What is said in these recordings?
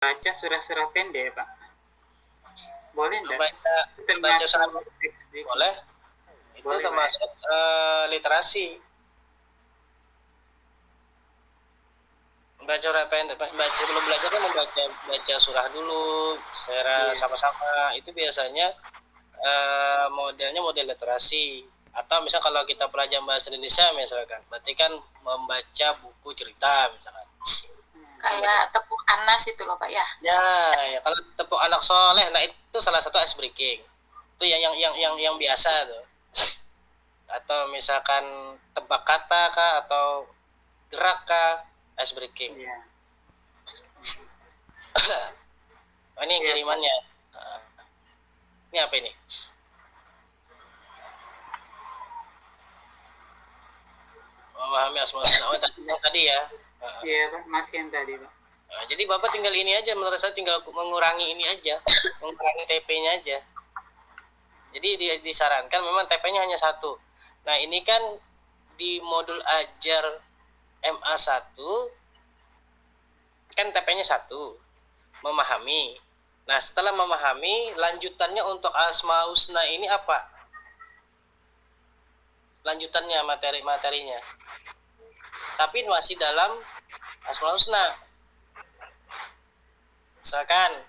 baca surah-surah pendek, Pak. Boleh enggak? Baca surah boleh. Itu Boleh, termasuk literasi. Baca surah pendek, sebelum belajar kan baca surah dulu secara sama-sama. Itu biasanya modelnya model literasi. Atau misal kalau kita pelajaran bahasa Indonesia misalkan, berarti kan membaca buku cerita misalkan. Kayak tepuk anas itu loh Pak ya. Ya kalau tepuk anak soleh, nah itu salah satu ice breaking. Itu yang biasa tuh. Atau misalkan tebak kata kah atau gerak kah, ice breaking. Iya. Oh, ini kirimannya. Ini apa ini? Memahami asmaul husna. Tadi ya. Iya, Pak, masih yang tadi, Pak. Nah, jadi Bapak tinggal ini aja, menurut saya tinggal mengurangi ini aja, mengurangi TP-nya aja. Jadi disarankan memang TP-nya hanya 1. Nah, ini kan di modul ajar MA1 kan TP-nya 1, memahami. Nah, setelah memahami, lanjutannya untuk asmaul husna ini apa? Lanjutannya materinya. Tapi masih dalam asmaul husna. Misalkan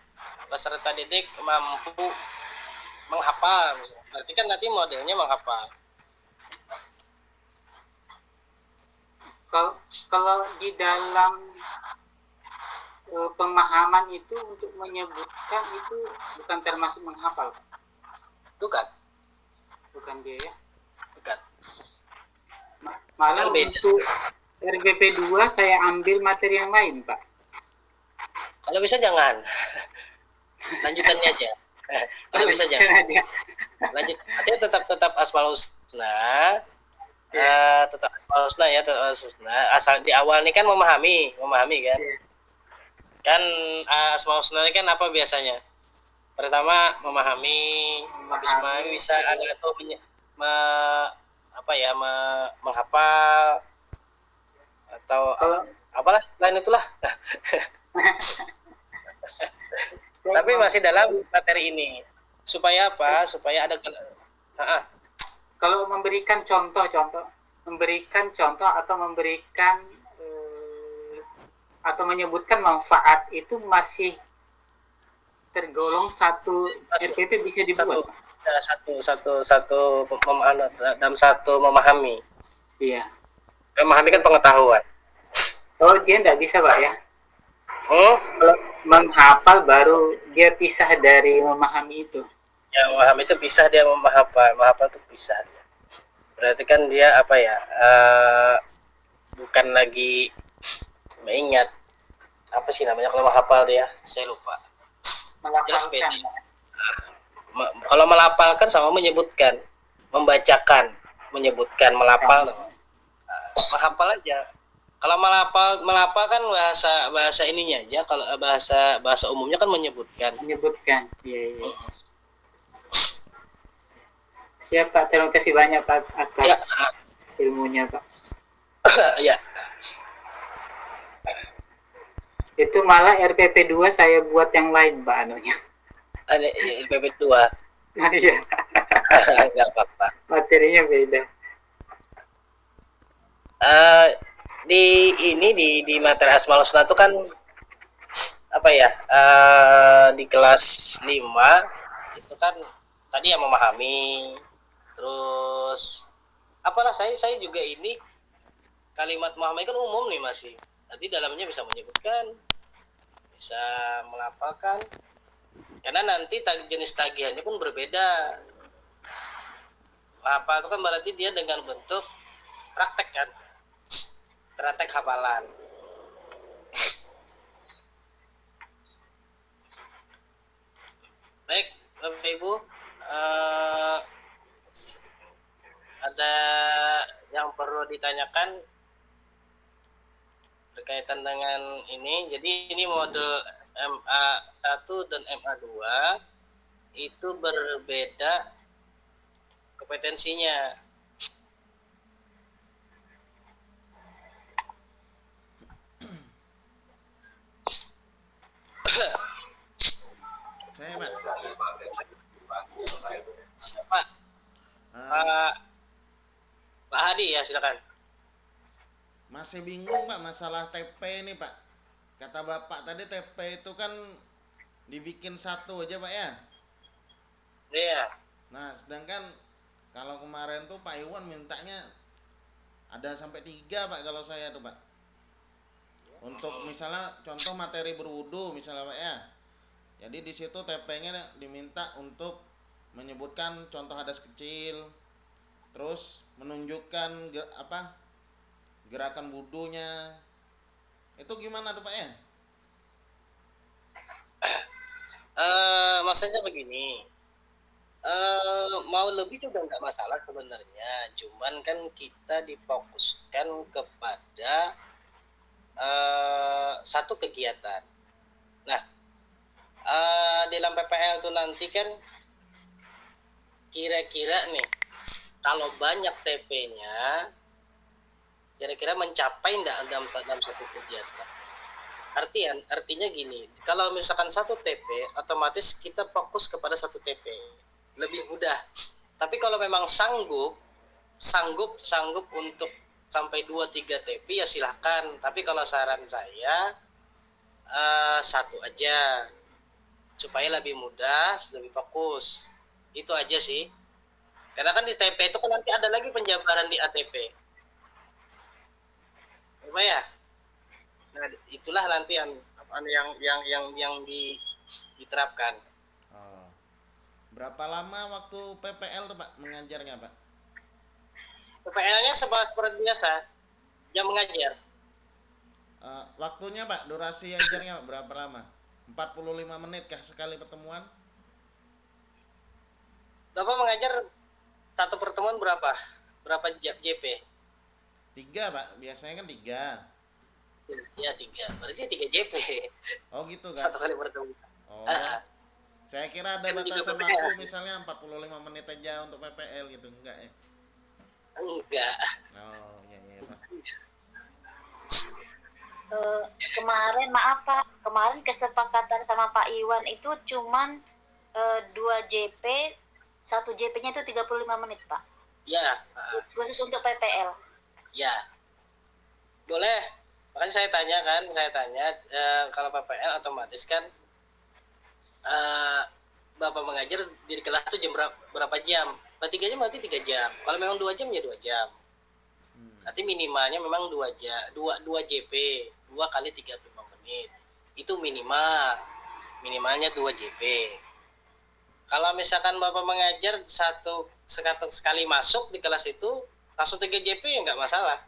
peserta didik mampu menghafal, berarti kan nanti modelnya menghafal. Kalau di dalam pemahaman itu untuk menyebutkan itu bukan termasuk menghafal, Pak? Bukan dia ya? Bukan. Malah untuk RGP 2 saya ambil materi yang lain, Pak. Kalau bisa jangan. Lanjutannya aja. Kalau bisa jangan. Lanjut. Artinya tetap asmaul husna. Tetap asmaul husna ya, tetap asmaul husna. Asal di awal ini kan memahami kan. Kan asmaul husna ini kan apa biasanya? Pertama memahami bisa ada atau menghafal atau apalah lain itulah. Tapi masih dalam materi ini. Supaya apa? Supaya ada kalau memberikan contoh atau memberikan atau menyebutkan manfaat itu masih tergolong satu RPP bisa dibuat. Dalam satu memahami. Iya. Memahami kan pengetahuan. Oh, dia enggak bisa, Pak ya? Kalau menghafal baru dia pisah dari memahami itu. Ya, memahami itu pisah, dia menghafal itu pisah. Berarti kan dia apa ya? Bukan lagi mengingat. Apa sih namanya kalau menghafal dia? Saya lupa. Jelas beda. Kalau melapalkan sama menyebutkan, membacakan, menyebutkan, melapal. Menghafal aja. Kalau melapal kan bahasa ininya aja. Kalau bahasa umumnya kan menyebutkan. Iya. Siap, Pak. Terima kasih banyak, Pak, atas ilmunya, Pak. Ya. Itu malah RPP 2 saya buat yang lain, Pak, anunya. RPP 2. Iya. Enggak apa-apa. Materinya beda. Di materi asmaul husna itu kan apa ya? Di kelas 5 itu kan tadi yang memahami. Terus apalah saya juga ini kalimat memahami kan umum nih masih. Nanti dalamnya bisa menyebutkan, bisa melapalkan. Karena nanti jenis tagihannya pun berbeda. Hafal itu kan berarti dia dengan bentuk praktek kan. Praktek hafalan. Baik, Bapak Ibu, ada yang perlu ditanyakan berkaitan dengan ini. Jadi ini model MA1 dan MA2 itu berbeda kompetensinya. Saya Pak. Siapa? Eh, Pak Pak Hadi ya, silakan. masih bingung Pak masalah TP ini Pak. Kata Bapak tadi TP itu kan dibikin satu aja Pak ya. Iya. Nah sedangkan kalau kemarin tuh Pak Iwan mintanya ada sampai 3 Pak kalau saya tuh Pak. Untuk misalnya contoh materi berwudu misalnya Pak ya. Jadi di situ TP-nya diminta untuk menyebutkan contoh hadas kecil, terus menunjukkan gerakan wudunya. Itu gimana tuh Pak ya? Maksudnya begini. Mau lebih juga nggak masalah sebenarnya. Cuman kan kita difokuskan kepada satu kegiatan. Nah, dalam PPL itu nanti kan kira-kira nih, kalau banyak TP-nya, kira-kira mencapai enggak dalam satu kegiatan. Artinya gini, kalau misalkan satu TP, otomatis kita fokus kepada satu TP, lebih mudah. Tapi kalau memang sanggup untuk sampai 2-3 TP ya silahkan. Tapi kalau saran saya satu aja, supaya lebih mudah, lebih fokus. Itu aja sih. Karena kan di TP itu kan nanti ada lagi penjabaran di ATP. Apa ya? Nah, itulah nanti yang diterapkan. Oh. Berapa lama waktu PPL tuh Pak mengajarnya Pak? PPL-nya seperti biasa, jam mengajar. Waktunya Pak, durasi ajarnya Pak, berapa lama? 45 menit kah sekali pertemuan? Bapak mengajar satu pertemuan berapa? Berapa JP? 3 Pak, biasanya kan 3. Ya 3, berarti 3 JP. Oh gitu kan? Satu kali pertemuan. Oh. Saya kira ada Kan juga batasan PPL. waktu misalnya 45 menit aja untuk PPL gitu, enggak ya? Enggak. Oh, iya Pak. Kemarin maaf Pak, kemarin kesepakatan sama Pak Iwan itu cuman 2 JP, 1 JP-nya itu 35 menit Pak, Ya, khusus untuk PPL. ya. Boleh. Makanya saya tanya kalau PPL otomatis kan Bapak mengajar di kelas itu jam berapa jam? Berarti 3 jam berarti 3 jam. Kalau memang 2 jam ya 2 jam. Nanti minimalnya memang 2 JP, 2 kali 35 menit. Itu minimalnya 2 JP. Kalau misalkan Bapak mengajar sekali masuk di kelas itu langsung 3 JP ya nggak masalah.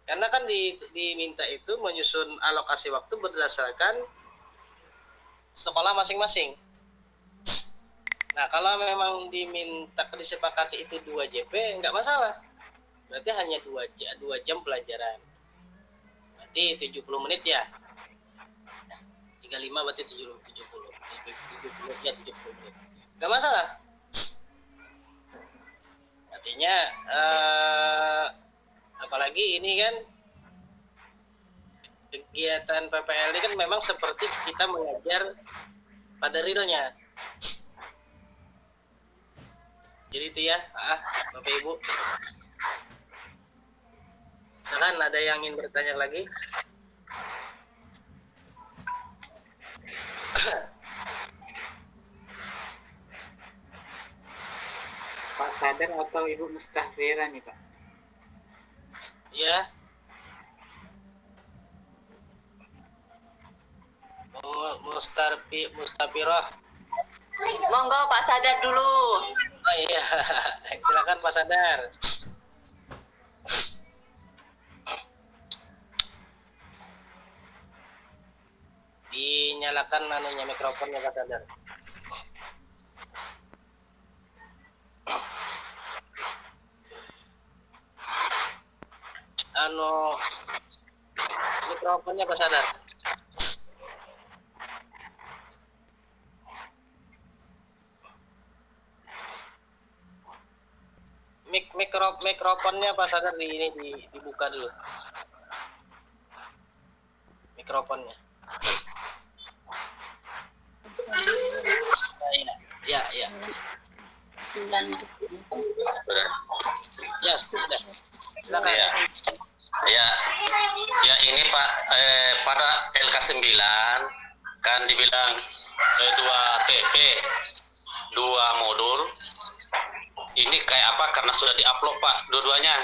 Karena kan diminta itu menyusun alokasi waktu berdasarkan sekolah masing-masing. Nah, kalau memang disepakati itu 2 JP nggak masalah. Berarti hanya 2 jam pelajaran. Berarti 70 menit ya. 35 berarti 70 ya 70 menit. Nggak masalah. Artinya apalagi ini kan kegiatan PPL ini kan memang seperti kita mengajar pada realnya. Jadi itu ya, Bapak Ibu. Silakan, ada yang ingin bertanya lagi? Pak Sadar atau Ibu Mustahfira nih Pak? Ya. Mustafiroh. Monggo Pak Sadar dulu. Oh iya, silakan Pak Sadar. Dinyalakan mikrofonnya Pak Sadar. Mikrofonnya Pak Sadar. Mikrofonnya Pak Sadar dibuka dulu. Mikrofonnya. dibilang 2 TP, 2 modul. Ini kayak apa? Karena sudah diupload Pak, dua-duanya.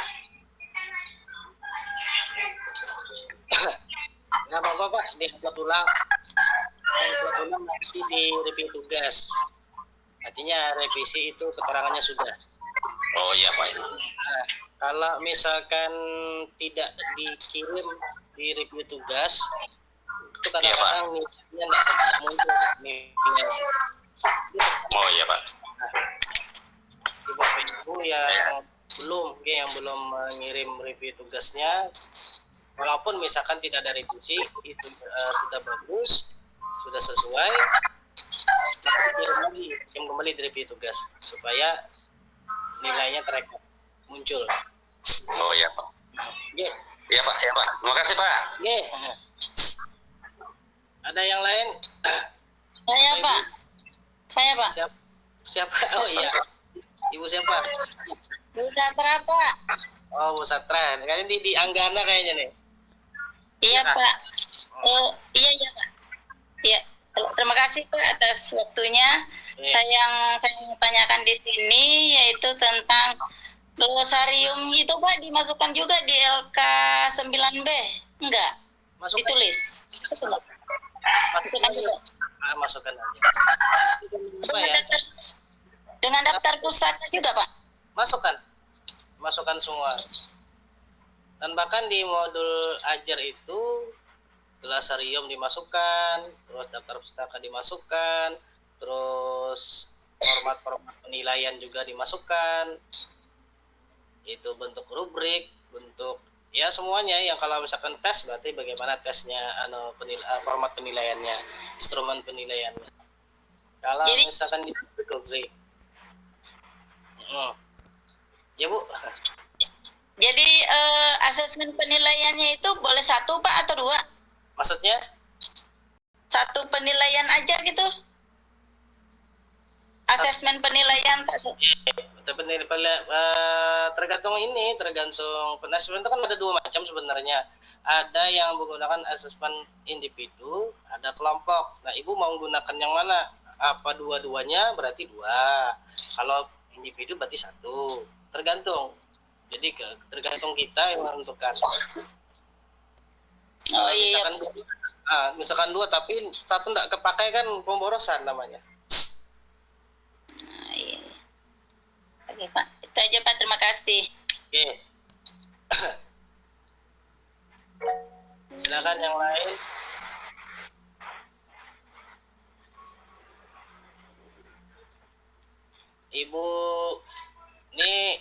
Nggak apa-apa Pak, diupload ulang. Diupload ulang nanti di review tugas. Artinya revisi itu keterangannya sudah. Oh iya Pak. Nah, kalau misalkan tidak dikirim di review tugas, itu kadang-kadang nilainya nggak muncul nilainya. Oh iya Pak. Di Bapak Ibu yang belum mengirim review tugasnya, walaupun misalkan tidak ada revisi, itu sudah bagus, sudah sesuai, kirim kembali di review tugas supaya nilainya terekam muncul. Oh iya Pak. Oke. Iya Pak, ya Pak. Terima kasih Pak. Oke. Ada yang lain? Saya Pak. Saya Pak. Siapa? Oh iya. Ibu siapa? Bu Satra Pak. Oh, Bu Satra. Kayaknya di Anggana kayaknya nih. Iya Nah. Pak. Iya Pak. Iya. Terima kasih Pak atas waktunya. Iya. Saya mau tanyakan di sini yaitu tentang glosarium itu Pak dimasukkan juga di LK 9B. Enggak? Masukkan. Ditulis. Masukkan juga. Masukkan aja. Apa Dengan ya? dengan daftar pusaka juga Pak. Masukkan semua. Dan bahkan di modul ajar itu glosarium dimasukkan, terus daftar pustaka dimasukkan, terus format penilaian juga dimasukkan. Itu bentuk rubrik, bentuk ya semuanya yang kalau misalkan tes berarti bagaimana tesnya, format penilaiannya, instrumen penilaiannya. Kalau Jadi- misalkan di rubrik, ya Bu, Jadi asesmen penilaiannya itu boleh 1 Pak atau 2? maksudnya 1 penilaian aja gitu. Asesmen penilaian Pak. tergantung penasesmen itu kan ada 2 macam sebenarnya. Ada yang menggunakan asesmen individu, ada kelompok. Nah, Ibu mau menggunakan yang mana? Apa dua-duanya? Berarti 2. Kalau individu berarti 1. Tergantung. Jadi tergantung kita yang menentukan. Oh iya. Misalkan 2 tapi 1 enggak kepakai kan pemborosan namanya. Nah, iya. Oke Pak. Itu aja Pak. Terima kasih. Oke. Silakan yang lain. Ibu, ini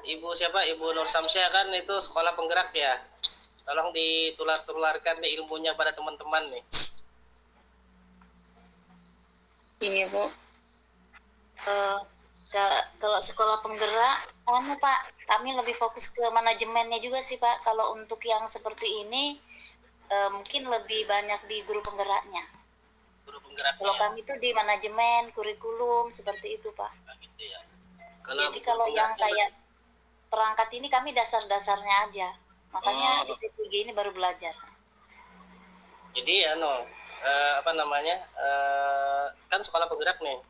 Ibu siapa? Ibu Nur Samsyah kan itu sekolah penggerak ya. Tolong ditularkan nih ilmunya pada teman-teman nih. Iya Bu. Kalau sekolah penggerak, Pak, kami lebih fokus ke manajemennya juga sih Pak. Kalau untuk yang seperti ini, mungkin lebih banyak di guru penggeraknya. Guru penggeraknya. Kalau kami itu di manajemen, kurikulum, seperti itu Pak. Gitu ya. Jadi kalau yang kayak perangkat ini kami dasar-dasarnya aja. Makanya di P3 ini baru belajar. Jadi kan sekolah penggerak nih.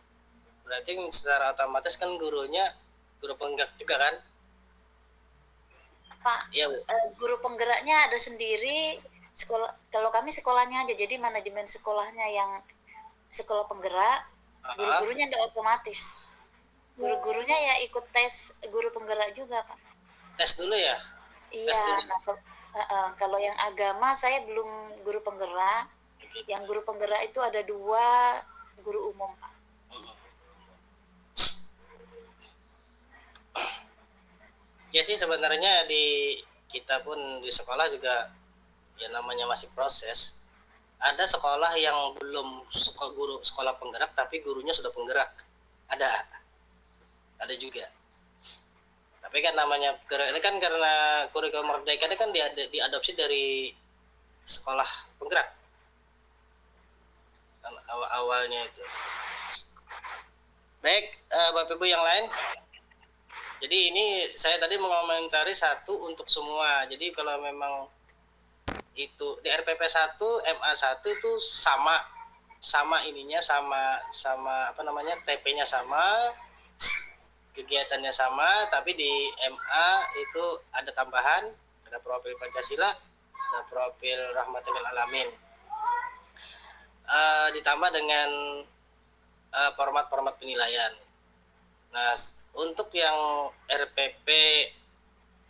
Berarti secara otomatis kan gurunya guru penggerak juga kan? Pak, Iya Bu. guru penggeraknya ada sendiri. Sekolah, kalau kami sekolahnya aja, jadi manajemen sekolahnya yang sekolah penggerak, guru-gurunya ada otomatis. Guru-gurunya ya ikut tes guru penggerak juga Pak. Tes dulu ya. Iya. Nah, kalau yang agama saya belum guru penggerak. Yang guru penggerak itu ada 2 guru umum Pak. Ya sih sebenarnya di kita pun di sekolah juga ya namanya masih proses. Ada sekolah yang belum sekolah penggerak tapi gurunya sudah penggerak. Ada juga. Tapi kan namanya ini kan karena kurikulum merdeka ini kan diadopsi dari sekolah penggerak. Kan awalnya itu. Baik, Bapak Ibu yang lain. Jadi ini saya tadi mengomentari 1 untuk semua. Jadi kalau memang itu di RPP 1, MA 1 itu sama sama ininya, sama apa namanya, TP-nya sama, kegiatannya sama, tapi di MA itu ada tambahan, ada profil Pancasila, ada profil Rahmatul Alamin, ditambah dengan format-format penilaian. Nah, untuk yang RPP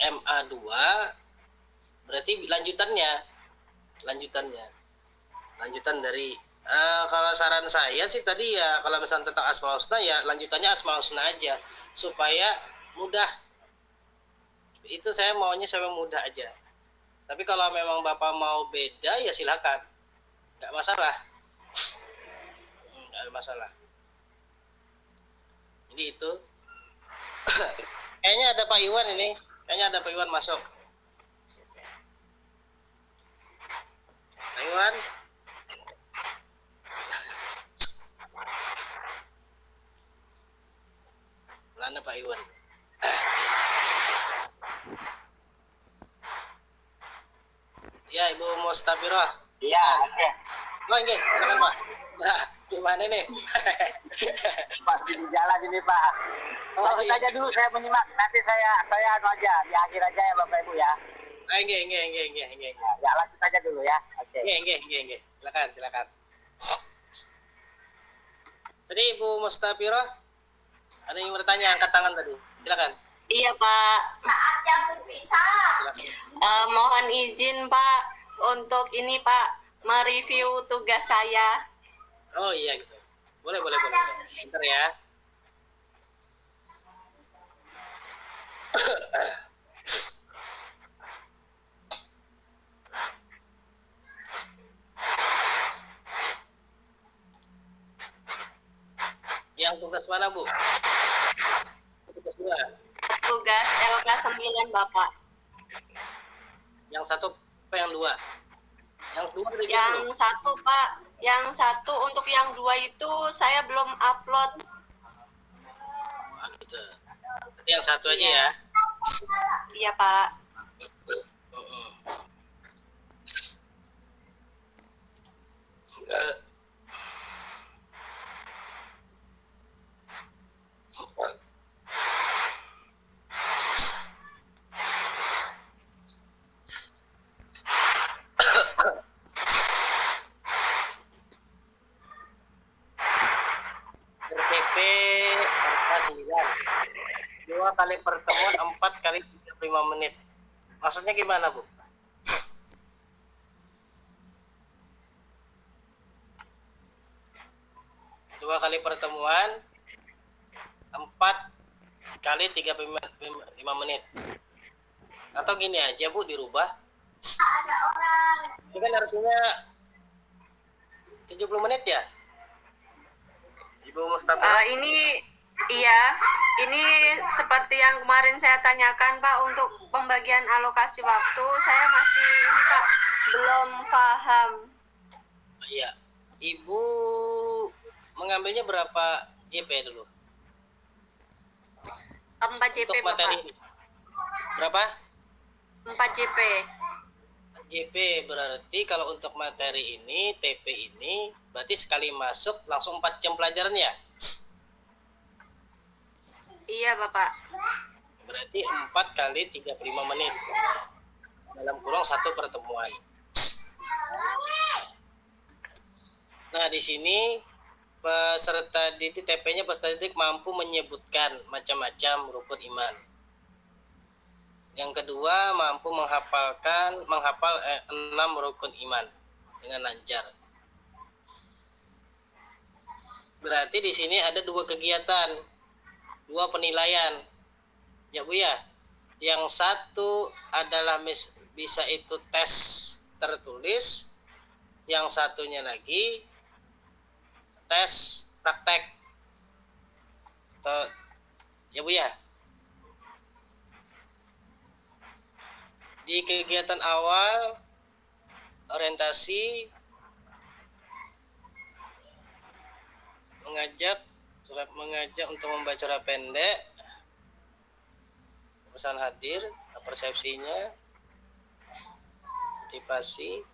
MA 2 berarti lanjutan dari kalau saran saya sih tadi ya, kalau misalnya tentang Asmaul Husna ya lanjutannya Asmaul Husna aja supaya mudah. Itu saya maunya sampai mudah aja. Tapi kalau memang Bapak mau beda ya silakan. Nggak masalah. Nggak ada masalah. Jadi itu. Kayaknya ada Pak Iwan ini. Kayaknya ada Pak Iwan masuk. Pak Iwan. Mana Pak Iwan? Ya, Ibu Mustafirah. Iya, oke. Oh, nggih, silakan Pak. Nah, gimana nih? Pak di jalan ini Pak. Oh, Lanjut iya. aja dulu saya menyimak. Nanti saya anu aja di akhir aja ya Bapak Ibu ya. Nggih. Ya lanjut aja dulu ya. Oke. Nggih. Silakan. Tadi Ibu Mustafirah ada yang bertanya, angkat tangan tadi. Silakan. Iya Pak. Saat yang berpisah. Silakan. Mohon izin Pak untuk ini Pak mereview tugas saya. Oh iya gitu. Boleh. Bentar ya. Yang tugas mana, Bu? Tugas 2. Tugas LK 9 Bapak. Yang satu apa yang 2? Yang 2 sudah Yang belum? satu Pak, yang satu untuk yang 2 itu saya belum upload. Ah, gitu. Berarti yang satu aja ya. Iya Pak. RPP angka 9. 2 kali pertemuan 4 kali 35 menit. Maksudnya gimana, Bu? Dua kali pertemuan 4 kali 35 menit. Atau gini aja, Bu, dirubah. Ini kan artinya 70 menit ya? Ibu Mustafa. Ini seperti yang kemarin saya tanyakan Pak, untuk pembagian alokasi waktu saya masih ini Pak belum paham. Iya. Ibu mengambilnya berapa JP dulu? 4 JP Untuk Bapak. materi ini. Berapa? 4 JP. JP berarti kalau untuk materi ini, TP ini, berarti sekali masuk langsung 4 jam pelajaran ya? Iya Bapak. Berarti 4 kali 35 menit. Dalam kurung 1 pertemuan. Nah, di sini peserta didik TP-nya peserta didik mampu menyebutkan macam-macam rukun iman. Yang kedua, mampu menghafal 6 rukun iman dengan lancar. Berarti di sini ada 2 kegiatan, 2 penilaian. Ya Bu ya. Yang satu adalah bisa itu tes tertulis, yang satunya lagi tes praktek. Ya Bu ya. Di kegiatan awal orientasi mengajak untuk membaca surat pendek, pesan hadir, persepsinya, motivasi.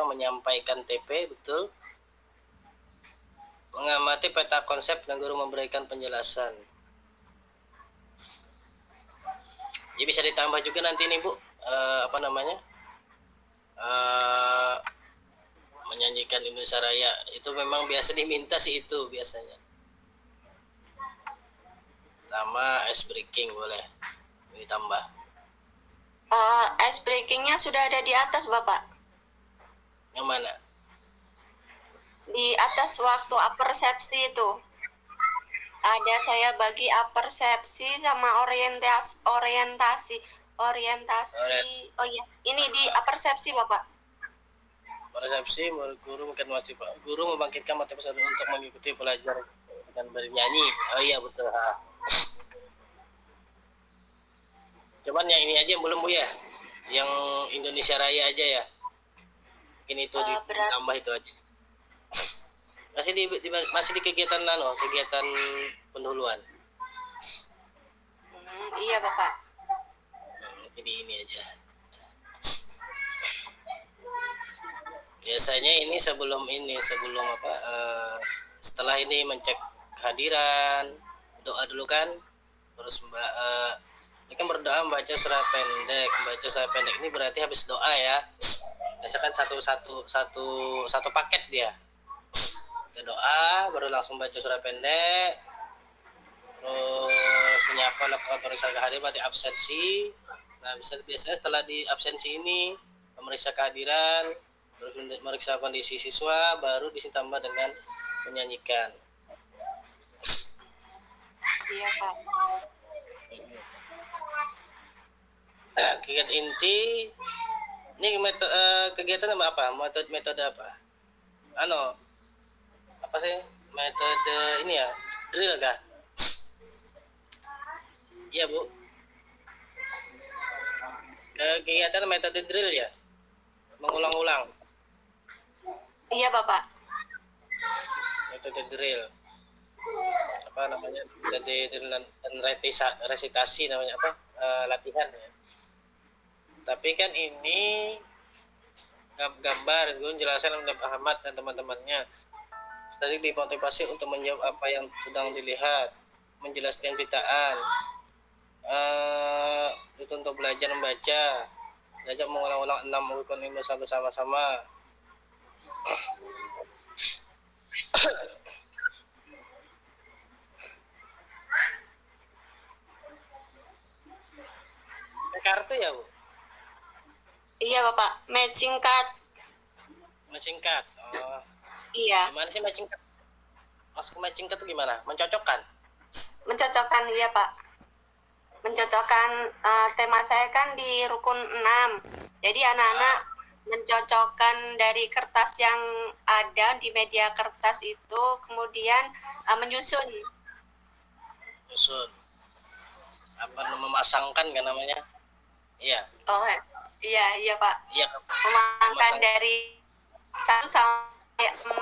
menyampaikan TP, betul. Mengamati peta konsep dan guru memberikan penjelasan. Ya bisa ditambah juga nanti nih Bu, menyanyikan Indonesia Raya. Itu memang biasa diminta sih itu biasanya. Sama ice breaking boleh ditambah. Ice breakingnya sudah ada di atas Bapak. Yang mana? Di atas waktu apersepsi itu. Ada saya bagi apersepsi sama orientasi. Oh iya, ini di apersepsi Bapak. Persepsi guru mungkin wajib guru membangkitkan motivasi untuk mengikuti pelajar dengan bernyanyi. Oh iya betul. Cuman yang ini aja yang belum Bu ya, yang Indonesia Raya aja ya. Ini itu ditambah itu aja. Masih di kegiatan kegiatan pendahuluan. Iya Bapak. Jadi ini aja. Biasanya ini sebelum setelah ini mencek kehadiran, doa dulu kan, terus ini kan berdoa membaca surat pendek. Membaca surat pendek ini berarti habis doa ya. Biasa kan satu paket dia. Kita doa baru langsung baca surat pendek, terus menyapa lakukan pemeriksaan kehadiran berarti absensi. Nah biasanya setelah di absensi ini memeriksa kehadiran, terus memeriksa kondisi siswa, baru ditambah dengan menyanyikan. Iya Pak. Kegiatan inti ini kegiatan apa? Metode apa? Apa sih metode ini ya? Drill kah? Iya Bu. Kegiatan metode drill ya? Mengulang-ulang. Iya Bapak. Metode drill. Apa namanya? Jadi drill dan resitasi namanya apa? Latihan ya. Tapi kan ini gambar, gue jelaskan oleh Pak Ahmad dan teman-temannya. Tadi dimotivasi untuk menjawab apa yang sedang dilihat, menjelaskan pitaan, itu untuk belajar membaca, belajar mengulang-ulang 6 rukun iman bersama-sama. Kartu ya Bu? Iya Bapak, matching card. Matching card. Oh. Iya. Gimana sih matching card? Masuk matching card itu gimana? Mencocokkan? Mencocokkan iya Pak. Mencocokkan tema saya kan di rukun 6. Jadi anak-anak mencocokkan dari kertas yang ada di media kertas itu, kemudian menyusun. Apa memasangkan kan namanya? Iya. Oh iya Pak. Iya. Memasangkan dari 1 sampai 6